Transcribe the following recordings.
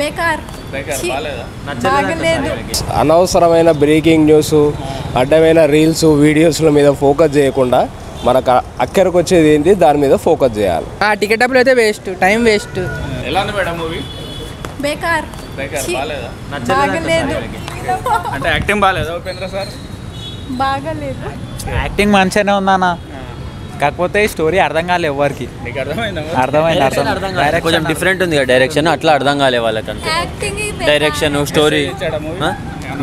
బేకార్ అనవసరమైన breaking news, అడ్డమైన reels, వీడియోస్ల మీద ఫోకస్ చేయకుండా మనకు అక్కడికి వచ్చేది ఏంటి దాని మీద ఫోకస్ చేయాలి. టికెట్ డబ్బులు అయితే వేస్ట్, టైం వేస్ట్. ఎలా ఉంది మేడం మూవీ? బేకార్ బాగాలేదా? బాగలేదు అంటే యాక్టింగ్ బాగాలేదా ఉపేంద్ర సార్? బాగలేదు. యాక్టింగ్ మంచిగానే ఉందన్న, కాకపోతే స్టోరీ అర్థం కాలేదు ఎవరికి. నీకు అర్థమైందా? అర్థమైంది. కొంచెం డిఫరెంట్ ఉంది కదా డైరెక్షన్, అట్లా అర్థం కాలే వాళ్ళకంటే. డైరెక్షన్ స్టోరీ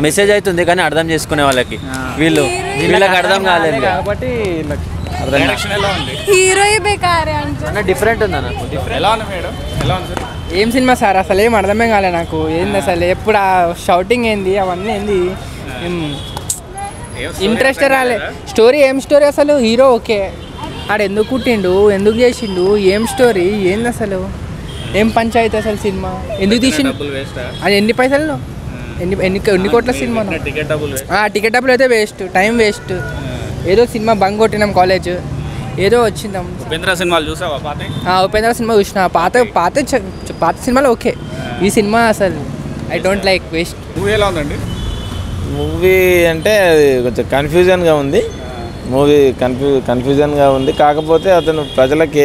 మెసేజ్ అవుతుంది కానీ అర్థం చేసుకునే వాళ్ళకి వీళ్ళకి అర్థం కాలేదు కాబట్టి డైరెక్షన్ ఎలా ఉంది? హీరో బేకారే అంటే డిఫరెంట్ ఉంది అన్న. ఎలా ఉంది మేడం? ఎలా ఉంది సార్? ఏం సినిమా సార్, అసలు ఏం అర్థమే కాలే నాకు. ఏంది అసలు, ఎప్పుడు ఆ షౌటింగ్ ఏంది, అవన్నీ ఏంది, ఇంట్రెస్ట్ రాలే. స్టోరీ ఏం స్టోరీ అసలు? హీరో ఓకే, ఆడు ఎందుకు కుట్టిండు, ఎందుకు చేసిండు, ఏం స్టోరీ ఏంది అసలు, ఏం పంచాయతీ అసలు సినిమా ఎందుకు తీసిండు, అది ఎన్ని పైసలు, ఎన్ని కోట్ల సినిమా. టికెట్ డబ్బులు అయితే వేస్ట్, టైం వేస్ట్. ఏదో సినిమా బంగ్ కొట్టినాం కాలేజ్, ఏదో వచ్చిందాం. ఉపేంద్ర సినిమాలు చూసావా? ఉపేంద్ర సినిమా చూసిన, పాత సినిమాలు ఓకే. ఈ సినిమా అసలు I don't like, waste. Movie ఎలా ఉందండి? మూవీ అంటే అది కొంచెం కన్ఫ్యూజన్గా ఉంది. మూవీ కన్ఫ్యూజన్గా ఉంది. కాకపోతే అతను ప్రజలకు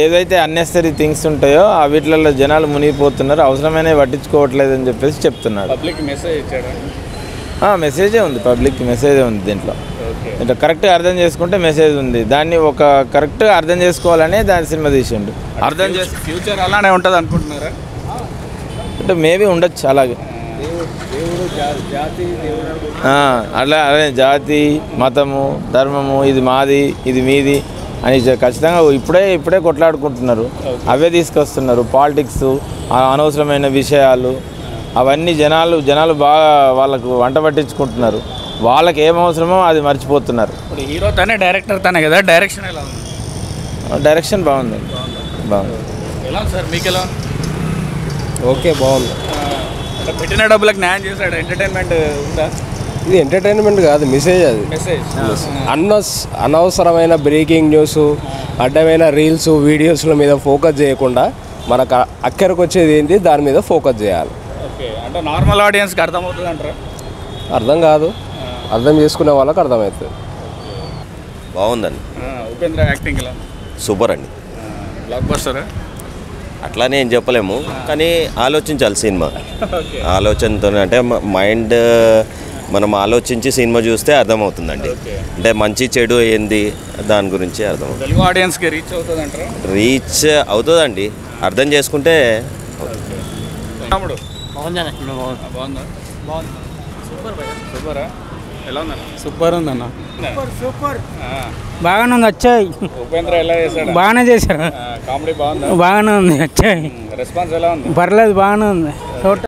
ఏదైతే అన్నెసరీ థింగ్స్ ఉంటాయో ఆ వీటిలలో జనాలు మునిగిపోతున్నారు, అవసరమైన పట్టించుకోవట్లేదు అని చెప్పేసి చెప్తున్నారు. పబ్లిక్ మెసేజ్ ఇచ్చాడు. మెసేజే ఉంది, పబ్లిక్ మెసేజే ఉంది దీంట్లో. ఇట్లా కరెక్ట్గా అర్థం చేసుకుంటే మెసేజ్ ఉంది, దాన్ని ఒక కరెక్ట్గా అర్థం చేసుకోవాలనే దాని సినిమా తీసిండు. అర్థం చేసి ఫ్యూచర్ అలానే ఉంటుంది అనుకుంటున్నారా? అంటే మేబీ ఉండొచ్చు అలాగే. అలా అదే జాతి, మతము, ధర్మము, ఇది మాది ఇది మీది అని ఖచ్చితంగా ఇప్పుడే కొట్లాడుకుంటున్నారు. అవే తీసుకొస్తున్నారు. పాలిటిక్స్, అనవసరమైన విషయాలు, అవన్నీ జనాలు బాగా వాళ్ళకు వంట పట్టించుకుంటున్నారు. వాళ్ళకి ఏం అవసరమో అది మర్చిపోతున్నారు. ఇప్పుడు హీరో తనే, డైరెక్టర్ తనే కదా, డైరెక్షన్ ఎలా ఉంది? డైరెక్షన్ బాగుంది. ఎలా ఉంది సార్, మీకు ఎలా ఉంది? ఓకే, బాగుంది. పెట్టిన డబ్బులకు న్యాయం చేశాడు. ఎంటర్టైన్మెంట్ ఉందా? ఇది ఎంటర్టైన్మెంట్ కాదు, మెసేజ్. అది మెసేజ్. అనవసరమైన బ్రేకింగ్ న్యూస్, అడ్డమైన రీల్స్, వీడియోస్ల మీద ఫోకస్ చేయకుండా మనకు అక్కడికి వచ్చేది ఏంటి దాని మీద ఫోకస్ చేయాలి. ఓకే, అంటే నార్మల్ ఆడియన్స్కి అర్థమవుతుంది అంటారా? అర్థం కాదు, అర్థం చేసుకునే వాళ్ళకి అర్థమవుతుంది. బాగుందండి. ఉపేంద్ర యాక్టింగ్ ఎలా? సూపర్ అండి. బ్లాక్ బస్టర్ అట్లానే ఏం చెప్పలేము కానీ ఆలోచించాలి సినిమా. ఆలోచనతో అంటే మైండ్ మనం ఆలోచించి సినిమా చూస్తే అర్థమవుతుందండి. అంటే మంచి చెడు ఏంది దాని గురించి అర్థమవుతుంది. తెలుగు ఆడియన్స్కి రీచ్ అవుతుంది అంటారా? రీచ్ అవుతుందండి, అర్థం చేసుకుంటే. బాగుందా? సూపరా? ఎలా ఉందన్న? సూపర్ ఉందన్న. సూపర్ బాగానే ఉంది. వచ్చాయి ఉపేంద్ర ఎలా చేశాడు? బాగానే చేశాడు. కామెడీ బాగుందా? బాగానే ఉంది. వచ్చాయి రెస్పాన్స్ ఎలా ఉంది? పర్లేదు, బాగానే ఉంది.